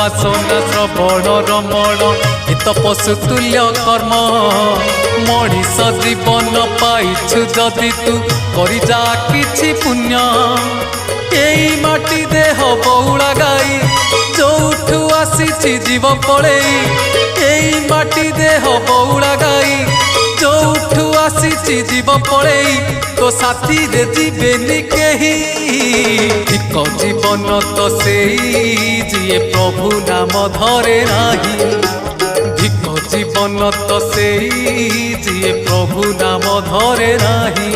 ବାସନା ଶ୍ରବଣ ରମଣ ହିତ ପଶୁ ତୁଲ୍ୟ କର୍ମ ମଣିଷ ଜୀବନ ପାଇଛୁ ଯଦି ତୁ କରିଯା କିଛି ପୁଣ୍ୟ ଏଇ ମାଟି ଦେହ ବଉଳା ଗାଈ ଯୋଉଠୁ ଆସିଛି ଜୀବ ପଳେଇ ଏଇ ମାଟି ଦେହ ବଉଳା ଗାଈ ଯୋଉଠୁ ଆସିଛି ଜୀବ ପଳେଇ তো সাথীরে জীবেনি কেহি ঠিক জীবন তো সেই যিয়ে প্রভু নাম ধরে নাহি ঠিক জীবন তো সেই যিয়ে প্রভু নাম ধরে নাহি।